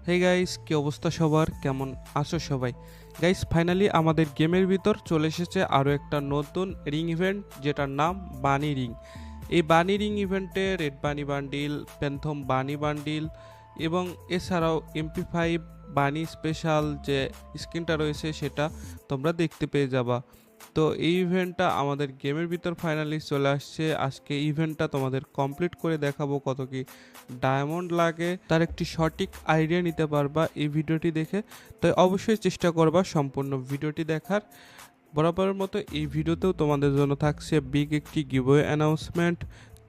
Hey guys, কি অবস্থা সবার? কেমন আছো সবাই? গাইস, ফাইনালি আমাদের গেমের ভিতর চলে এসেছে আরও একটা নতুন রিং ইভেন্ট, যেটার নাম বানি রিং। এই বানি রিং ইভেন্টে red bunny bundle, phantom bunny bundle এবং এছাড়াও MP5 বানি স্পেশাল যে স্কিনটা রয়েছে সেটা তোমরা দেখতে পেয়ে যাবা। তো এই ইভেন্টটা আমাদের গেমের ভিতর ফাইনালি চলে আসছে। আজকে ইভেন্টটা তোমাদের কমপ্লিট করে দেখাবো কত কি ডায়মন্ড লাগে, তার একটি সঠিক আইডিয়া নিতে পারবা এই ভিডিওটি দেখে। তাই অবশ্যই চেষ্টা করবা সম্পূর্ণ ভিডিওটি দেখার। বরাবরের মতো এই ভিডিওতেও তোমাদের জন্য থাকছে বিগ একটি গিভওয়ে অ্যানাউন্সমেন্ট।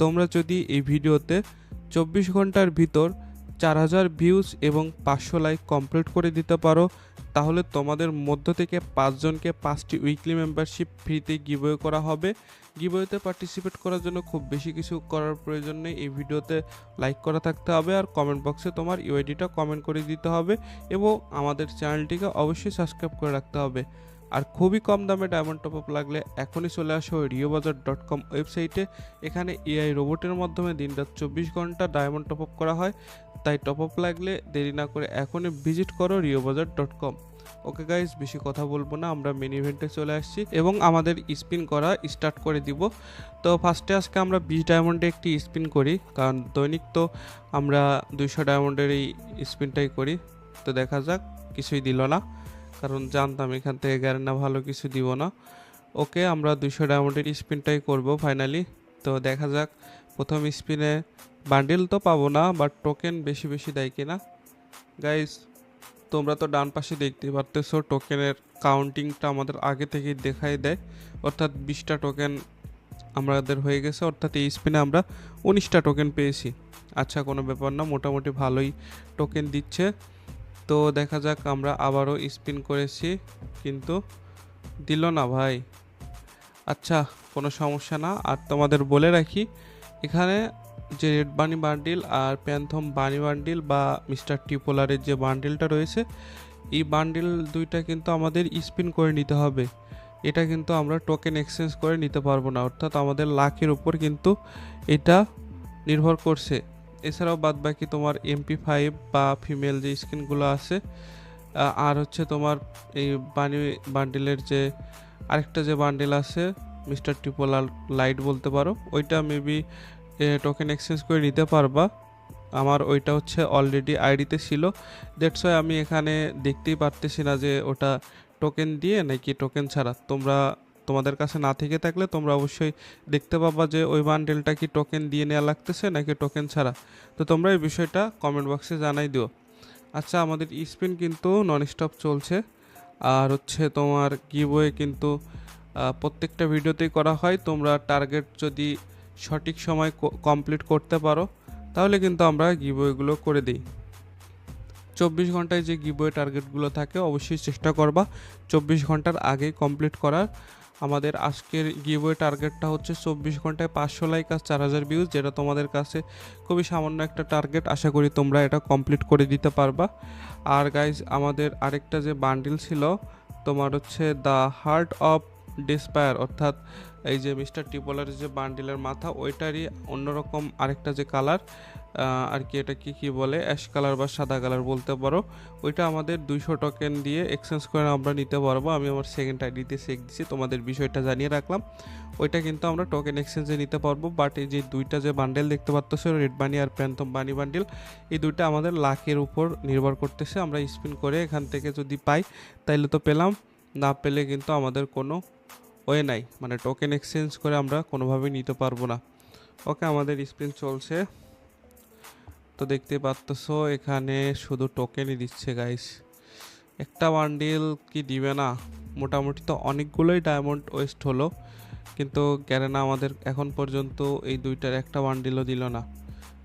তোমরা যদি এই ভিডিওতে 24 ঘন্টার ভিতর 4000 ভিউজ এবং 500 লাইক কমপ্লিট করে দিতে পারো, তাহলে তোমাদের মধ্য থেকে 5 জনকে 5টি উইকলি মেম্বারশিপ ফ্রিতে গিভওয়ে করা হবে। গিভওয়েতে পার্টিসিপেট করার জন্য খুব বেশি কিছু করার প্রয়োজন নেই। এই ভিডিওতে লাইক করা থাকতে হবে আর কমেন্ট বক্সে তোমার ইউআইডিটা কমেন্ট করে দিতে হবে এবং আমাদের চ্যানেলটিকে অবশ্যই সাবস্ক্রাইব করে রাখতে হবে। আর খুবই কম দামে ডায়মন্ড টপ আপ লাগলে এখনই চলে আসো riobazar.com ওয়েবসাইটে। এখানে এআই রোবটের মাধ্যমে দিনরাত 24 ঘন্টা ডায়মন্ড টপ আপ করা হয়। তাই টপ আপ লাগলে দেরি না করে এখনই ভিজিট করো riobazar.com। ওকে গাইস, বেশি কথা বলবো না, আমরা মেন ইভেন্টে চলে আসছি এবং আমাদের স্পিন করা স্টার্ট করে দিব। তো ফার্স্টে আজকে আমরা 20 ডায়মন্ডে একটি স্পিন করি, কারণ দৈনিক তো আমরা 200 ডায়মন্ডের এই স্পিনটাই করি। তো দেখা যাক, কিছুই দিল না, কারণ জানতাম এখান থেকে গ্যারেন্টি ভালো কিছু দিব না। ওকে, আমরা 200 ডায়মন্ডের স্পিনটাই করব ফাইনালি। তো দেখা যাক, প্রথম স্পিনে বান্ডিল তো পাবো না, বাট টোকেন বেশি বেশি দেয় কিনা। গাইস, তোমরা তো ডান পাশে দেখতে পারতেছো টোকেনের কাউন্টিংটা আমাদের আগে থেকেই দেখাই দেয়, অর্থাৎ 20টা টোকেন আমাদের হয়ে গেছে, অর্থাৎ এই স্পিনে আমরা 19টা টোকেন পেয়েছি। আচ্ছা, কোনো ব্যাপার না, মোটামুটি ভালোই টোকেন দিচ্ছে। তো দেখা যাক, আমরা আবারও স্পিন করেছি কিন্তু দিল না ভাই। আচ্ছা, কোনো সমস্যা না। আর তোমাদের বলে রাখি, এখানে যে রেড বানি বান্ডিল আর প্যান্থম বানি বান্ডিল বা মিস্টার টিপোলারের যে বান্ডিলটা রয়েছে, এই বান্ডিল দুইটা কিন্তু আমাদের স্পিন করে নিতে হবে। এটা কিন্তু আমরা টোকেন এক্সচেঞ্জ করে নিতে পারবো না, অর্থাৎ আমাদের লাখের উপর কিন্তু এটা নির্ভর করছে। এছাড়াও বাদ বাকি তোমার MP5 বা ফিমেল যে স্কিনগুলো আছে, আর হচ্ছে তোমার এই বানি বান্ডিলের যে আরেকটা যে বান্ডিল আছে মিস্টার টিপোলার লাইট বলতে পারো, ওইটা মেবি টোকেন এক্সচেঞ্জ করে নিতে পারবা। আমার ওইটা হচ্ছে অলরেডি আইডিতে ছিল, দ্যাটস ওয়াই আমি এখানে দেখতেই পারতেছি না যে ওটা টোকেন দিয়ে নাকি টোকেন ছাড়া। তোমাদের কাছে না থেকে থাকলে তোমরা অবশ্যই দেখতে পাবা যে ওই বান্ডেলটা কি টোকেন দিয়ে নেওয়া লাগতেছে নাকি টোকেন ছাড়া। তো তোমরা এই বিষয়টা কমেন্ট বক্সে জানাই দিও। আচ্ছা, আমাদের স্পিন কিন্তু নন স্টপ চলছে। আর হচ্ছে তোমার গিভওয়ে কিন্তু প্রত্যেকটা ভিডিওতেই করা হয়। তোমরা টার্গেট যদি সঠিক সময় কমপ্লিট করতে পারো, তাহলে কিন্তু আমরা গিভওয়েগুলো করে দিই। 24 ঘন্টায় যে গিভওয়ে টার্গেটগুলো থাকে অবশ্যই চেষ্টা করবা 24 ঘন্টার আগে কমপ্লিট করার। আমাদের আজকের গিভওয়ে টার্গেটটা হচ্ছে 24 ঘন্টায় 500 লাইক আর 4000 ভিউজ, যেটা তোমাদের কাছে খুবই সামান্য একটা টার্গেট। আশা করি তোমরা এটা কমপ্লিট করে দিতে পারবা। আর গাইজ, আমাদের আরেকটা যে বান্ডিল ছিল তোমার হচ্ছে দ্য হার্ট অফ ডিসপায়ার, অর্থাৎ এই যে মিস্টার টিপোলারের যে বান্ডিলের মাথা, ওইটারই অন্যরকম আরেকটা যে কালার, আর কি এটা কি বলে, অ্যাশ কালার বা সাদা কালার বলতে পারো, ওইটা আমাদের 200 টোকেন দিয়ে এক্সচেঞ্জ করে আমরা নিতে পারবো। আমি আমার সেকেন্ড আইডিতে চেক দিচ্ছি, তোমাদের বিষয়টা জানিয়ে রাখলাম। ওইটা কিন্তু আমরা টোকেন এক্সচেঞ্জে নিতে পারবো। বাট এই যে দুইটা যে বান্ডেল দেখতে পাচ্ছ, রেড বানি আর প্যান্থম বানি বান্ডেল, এই দুইটা আমাদের লাখের উপর নির্ভর করতেছে। আমরা স্পিন করে এখান থেকে যদি পাই তাইলে তো পেলাম, না পেলে কিন্তু আমাদের কোনো ওয়ে নাই, মানে টোকেন এক্সচেঞ্জ করে আমরা কোনোভাবেই নিতে পারবো না। ওকে, আমাদের স্পিন চলছে। তো দেখতে পাচ্ছো এখানে শুধু টোকেনই দিচ্ছে গাইস, একটা বান্ডিল কি দিবে না। মোটামুটি তো অনেকগুলোই ডায়মন্ড ওয়েস্ট হলো, কিন্তু গ্যারেনা আমাদের এখন পর্যন্ত এই দুইটার একটা বান্ডিলও দিল না।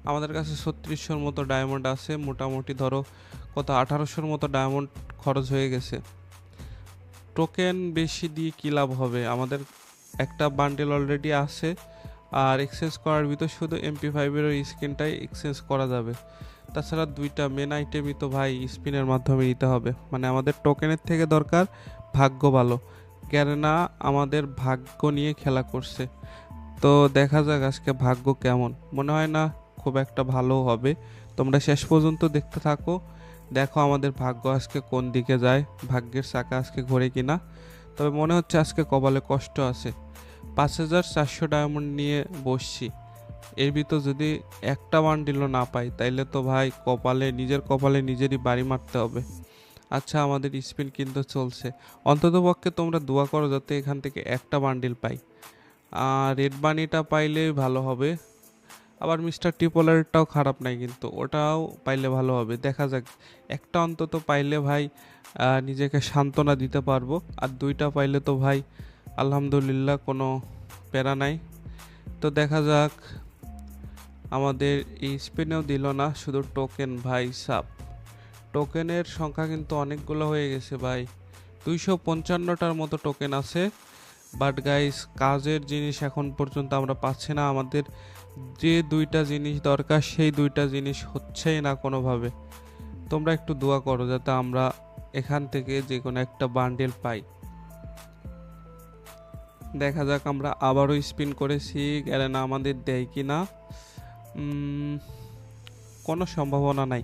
আমাদের কাছে 3600-র মতো ডায়মন্ড আছে, মোটামুটি ধরো কত 1800-র মতো ডায়মন্ড খরচ হয়ে গেছে। টোকেন বেশি দিয়ে কী লাভ হবে, আমাদের একটা বান্ডেল অলরেডি আছে। আর এক্সচেঞ্জ করার ভিতর শুধু MP5-এর ওই স্কিনটাই এক্সচেঞ্জ করা যাবে, তাছাড়া দুইটা মেন আইটেমই তো ভাই স্পিনের মাধ্যমে নিতে হবে। মানে আমাদের টোকেনের থেকে দরকার ভাগ্য ভালো। গ্যারেনা আমাদের ভাগ্য নিয়ে খেলা করছে, তো দেখা যাক আজকে ভাগ্য কেমন। মনে হয় না খুব একটা ভালো হবে, তোমরা শেষ পর্যন্ত দেখতে থাকো, দেখো আমাদের ভাগ্য আজকে কোন দিকে যায়, ভাগ্যের চাকা আজকে ঘোরে কিনা। তবে মনে হচ্ছে আজকে কপালে কষ্ট আছে। 5400 ডায়মন্ড নিয়ে বসছি, এর ভিতর যদি একটা বান্ডিলও না পাই তাইলে তো ভাই নিজের কপালে নিজেরই বাড়ি মারতে হবে। আচ্ছা, আমাদের স্পিন কিন্তু চলছে। অন্ততপক্ষে তোমরা দোয়া করো যাতে এখান থেকে একটা বান্ডিল পাই। আর রেড বানিটা পাইলেই ভালো হবে। আবার মিস্টার টিপোলারটাও খারাপ নাই, কিন্তু ওটাও পাইলে ভালো হবে। দেখা যাক, একটা অন্তত পাইলে ভাই নিজেকে সান্ত্বনা দিতে পারবো। আর দুইটা পাইলে তো ভাই আলহামদুলিল্লাহ, কোনো প্যারা নাই। তো দেখা যাক। আমাদের এই স্পিনেও দিল না, শুধু টোকেন। ভাই সাপ, টোকেনের সংখ্যা কিন্তু অনেকগুলো হয়ে গেছে ভাই, 255টার মতো টোকেন আছে। বাট গাইস, কাজের জিনিস এখন পর্যন্ত আমরা পাচ্ছি না। আমাদের যে দুইটা জিনিস দরকার সেই দুইটা জিনিস হচ্ছেই না কোনোভাবে। তোমরা একটু দোয়া করো যাতে আমরা এখান থেকে যে কোনো একটা বান্ডেল পাই। দেখা যাক, আমরা আবারও স্পিন করেছি, গ্যারেনা আমাদের দেয় কি না। কোনো সম্ভাবনা নাই,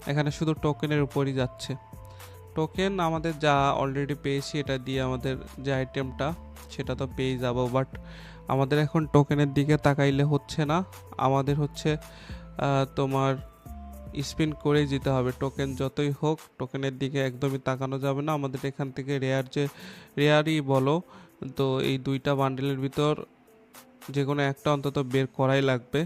এখানে শুধু টোকেনের উপরই যাচ্ছে। টোকেন আমাদের যা অলরেডি পেয়েছি, এটা দিয়ে আমাদের যে আইটেমটা সেটা তো পেয়ে যাব। বাট আমাদের এখন টোকেনের দিকে তাকাইলে হচ্ছে না, আমাদের হচ্ছে তোমার স্পিন করেই যেতে হবে। টোকেন যতই হোক, টোকেনের দিকে একদমই তাকানো যাবে না। আমাদের এখান থেকে রেয়ারই বলো তো, এই দুইটা বান্ডেলের ভিতর যে কোনো একটা অন্তত বের করাই লাগবে।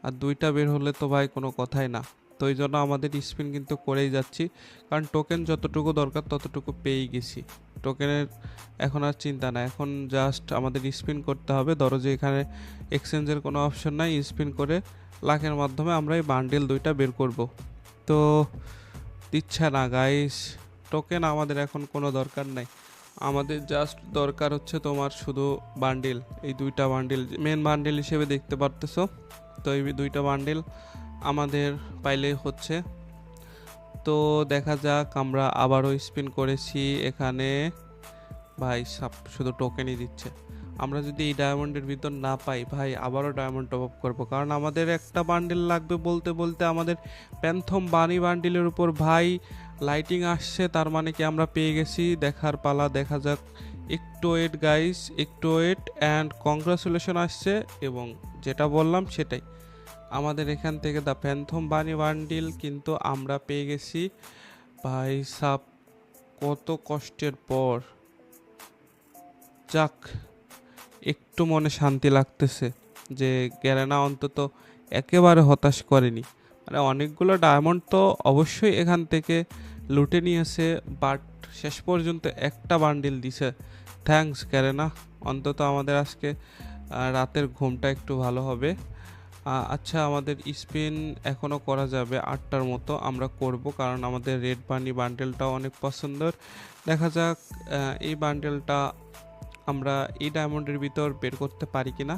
আর দুইটা বের হলে তো ভাই কোনো কথাই না। তো এই জন্য আমাদের স্পিন কিন্তু করেই যাচ্ছি, কারণ টোকেন যতটুকু দরকার ততটুকু পেয়েই গেছি। টোকেনের এখন আর চিন্তা নাই, এখন জাস্ট আমাদের স্পিন করতে হবে। ধরো যে এখানে এক্সচেঞ্জের কোনো অপশন নাই, স্পিন করে লাখের মাধ্যমে আমরা এই বান্ডেল দুইটা বের করব। তো দিচ্ছে না গাইস, টোকেন আমাদের এখন কোনো দরকার নাই। আমাদের জাস্ট দরকার হচ্ছে তোমার শুধু বান্ডিল। এই দুইটা বান্ডিল মেন বান্ডিল হিসেবে দেখতে পারতেছো। তো এই দুইটা বান্ডিল আমাদের পাইলেই হচ্ছে। তো দেখা যাক, আমরা আবারও স্পিন করেছি এখানে। ভাই সাপ শুধু টোকেনই দিচ্ছে। আমরা যদি এই ডায়মন্ডের ভিতর না পাই ভাই, আবারও ডায়মন্ড টপ আপ করবো, কারণ আমাদের একটা বান্ডিল লাগবে। বলতে বলতে আমাদের প্যান্থম বানি বান্ডিলের উপর ভাই লাইটিং আসছে, তার মানে কি আমরা পেয়ে গেছি। দেখার পালা, দেখা যাক। একটু ওয়েট গাইস, একটু ওয়েট, অ্যান্ড কংগ্রাচুলেশন আসছে। এবং যেটা বললাম সেটাই, আমাদের এখান থেকে দ্য প্যান্থম বানি বান্ডিল কিন্তু আমরা পেয়ে গেছি। ভাই সাপ, কত কষ্টের পর, যাক একটু মনে শান্তি লাগতেছে যে গ্যারেনা অন্তত একেবারে হতাশ করেনি। মানে অনেকগুলো ডায়মন্ড তো অবশ্যই এখান থেকে লুটে নিয়েছে, বাট শেষ পর্যন্ত একটা বান্ডিল দিছে। থ্যাঙ্কস গ্যারেনা, অন্তত আমাদের আজকে রাতের ঘুমটা একটু ভালো হবে। আচ্ছা, আমাদের স্পিন এখনও করা যাবে 8টার মতো, আমরা করব, কারণ আমাদের রেড বানি বান্ডেলটাও অনেক পছন্দের। দেখা যাক এই বান্ডেলটা আমরা এই ডায়মন্ডের ভিতর বের করতে পারি কিনা।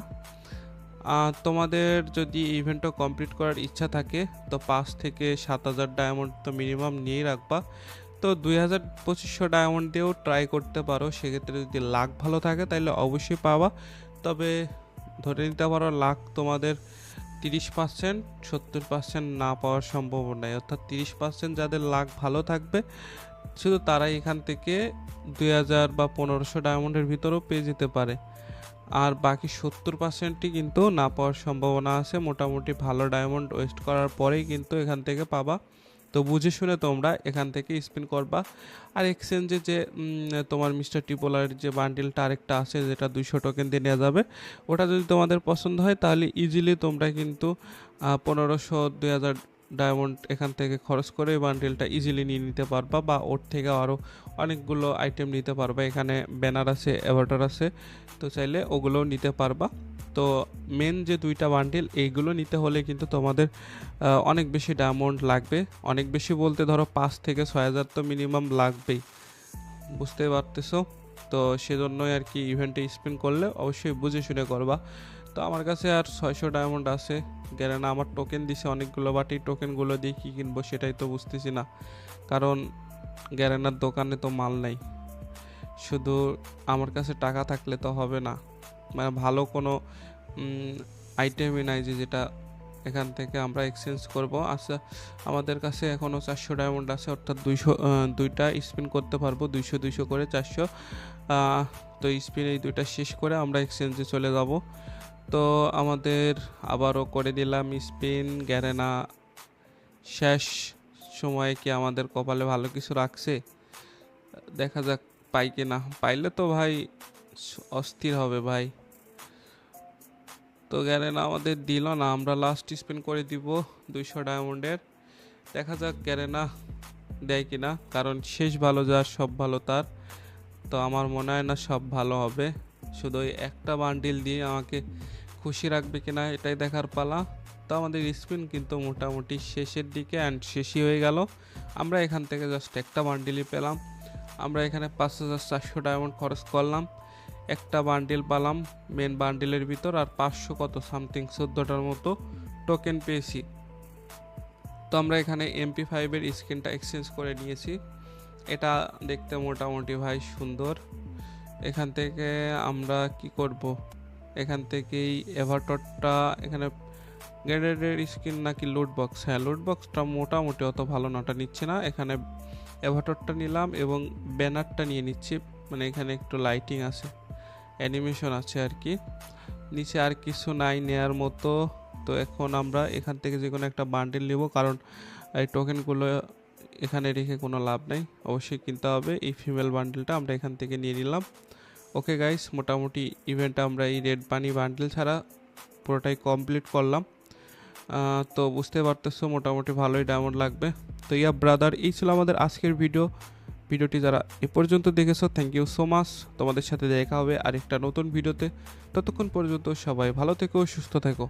তোমাদের যদি ইভেন্টটা কমপ্লিট করার ইচ্ছা থাকে তো 5 থেকে 7,000 ডায়মন্ড তো মিনিমাম নিয়েই রাখবা। তো 2,000-2,500 ডায়মন্ড দিয়েও ট্রাই করতে পারো, সেক্ষেত্রে যদি লাক ভালো থাকে তাহলে অবশ্যই পাবা। তবে ধরে নিতে পারো লাক তোমাদের 30%, 70% না পাওয়ার সম্ভাবনাই, অর্থাৎ 30% যাদের লাক ভালো থাকবে শুধু তারাই এখান থেকে 2,000 বা 1,500 ডায়মন্ডের ভিতরেও পেয়ে যেতে পারে। আর বাকি 70%ই কিন্তু না পাওয়ার সম্ভাবনা আছে। মোটামুটি ভালো ডায়মন্ড ওয়েস্ট করার পরেই কিন্তু এখান থেকে পাবা। তো বুঝে শুনে তোমরা এখান থেকে স্পিন করবা। আর এক্সচেঞ্জে যে তোমার মিস্টার টিপোলার যে বান্ডিলটা আরেকটা আছে, যেটা 200 টোকেন দিয়ে নেওয়া যাবে, ওটা যদি তোমাদের পছন্দ হয় তাহলে ইজিলি তোমরা কিন্তু 1,500, 2,000 ডায়মন্ড এখান থেকে খরচ করে এই বান্ডিলটা ইজিলি নিয়ে নিতে পারবা, বা ওর থেকে আরও অনেকগুলো আইটেম নিতে পারবা। এখানে ব্যানার আছে, অ্যাভাটার আছে, তো চাইলে ওগুলোও নিতে পারবা। তো মেন যে দুইটা বান্ডিল, এইগুলো নিতে হলে কিন্তু তোমাদের অনেক বেশি ডায়মন্ড লাগবে। অনেক বেশি বলতে ধরো 5 থেকে 6,000 তো মিনিমাম লাগবেই, বুঝতে পারতেছো। তো সেজন্যই আর কি ইভেন্টে স্পিন করলে অবশ্যই বুঝে শুনে করবা। তো আমার কাছে আর 600 ডায়মন্ড আছে, গ্যারেনা আমার টোকেন দিছে অনেকগুলো, বাট এই টোকেনগুলো দিয়ে কী কিনবো সেটাই তো বুঝতেছি না, কারণ গ্যারেনার দোকানে তো মাল নাই। শুধু আমার কাছে টাকা থাকলে তো হবে না, মানে ভালো কোনো আইটেমই নাই যে যেটা এখান থেকে আমরা এক্সচেঞ্জ করব। আচ্ছা, আমাদের কাছে এখনও 400 ডায়মন্ড আছে, অর্থাৎ 2টা স্পিন করতে পারবো, 200 করে 400। তো স্পিন এই 2টা শেষ করে আমরা এক্সচেঞ্জে চলে যাব। তো আমাদের আবারও করে দিলাম স্পিন। গ্যারেনা শেষ সময়ে কি আমাদের কপালে ভালো কিছু রাখছে, দেখা যাক পাই কি না। পাইলে তো ভাই অস্থির হবে ভাই। তো গ্যারেনা আমাদের দিল না, আমরা লাস্ট স্পিন করে দিব 200 ডায়মন্ডের। দেখা যাক গ্যারেনা দেয় কিনা, কারণ শেষ ভালো যার সব ভালো তার। তো আমার মনে হয় না সব ভালো হবে, শুধু ওই একটা বান্ডিল দিয়ে আমাকে খুশি রাখবে কিনা এটাই দেখার পালা। তো আমাদের স্পিন কিন্তু মোটামুটি শেষের দিকে অ্যান্ড শেষই হয়ে গেল। আমরা এখান থেকে জাস্ট একটা বান্ডিলই পেলাম। আমরা এখানে 5400 ডায়মন্ড খরচ করলাম, একটা বান্ডিল পেলাম মেন বান্ডিলের ভিতর, আর 500 কত সামথিং 14টার মতো টোকেন পেয়েছি। তো আমরা এখানে MP5 এর স্কিনটা এক্সচেঞ্জ করে নিয়েছি। এটা দেখতে মোটামুটি ভাই সুন্দর। এখান থেকে আমরা কি করব, এখান থেকেই এভারটরটা, এখানে গ্রেডেডের স্কিন নাকি লুট বক্স, হ্যাঁ লুট বক্সটা মোটামুটি অত ভালো নাটা নিচ্ছে না। এখানে এভারটরটা নিলাম এবং ব্যানারটা নিয়ে নিচ্ছি, মানে এখানে একটু লাইটিং আছে, অ্যানিমেশন আছে আর কি। নিচে আর কিছু নাই নেয়ার মতো। তো এখন আমরা এখান থেকে যে কোনো একটা বান্ডিল নেব, কারণ এই টোকেনগুলো এখানে রেখে কোনো লাভ নেই, অবশ্যই কিনতে হবে। এই ফিমেল বান্ডিলটা আমরা এখান থেকে নিয়ে নিলাম। ওকে গাইস, মোটামুটি ইভেন্টটা আমরা এই রেড বানি বান্ডিল ছাড়া পুরোটাই কমপ্লিট করলাম। তো বুঝতে পারতেছো মোটামুটি ভালোই ডায়মন্ড লাগবে। তো ইয়া ব্রাদার, এই ছিল আমাদের আজকের ভিডিওটি যারা এ পর্যন্ত দেখেছো থ্যাংক ইউ সো মাচ। তোমাদের সাথে দেখা হবে আরেকটা নতুন ভিডিওতে। ততক্ষণ পর্যন্ত সবাই ভালো থেকো, সুস্থ থেকো।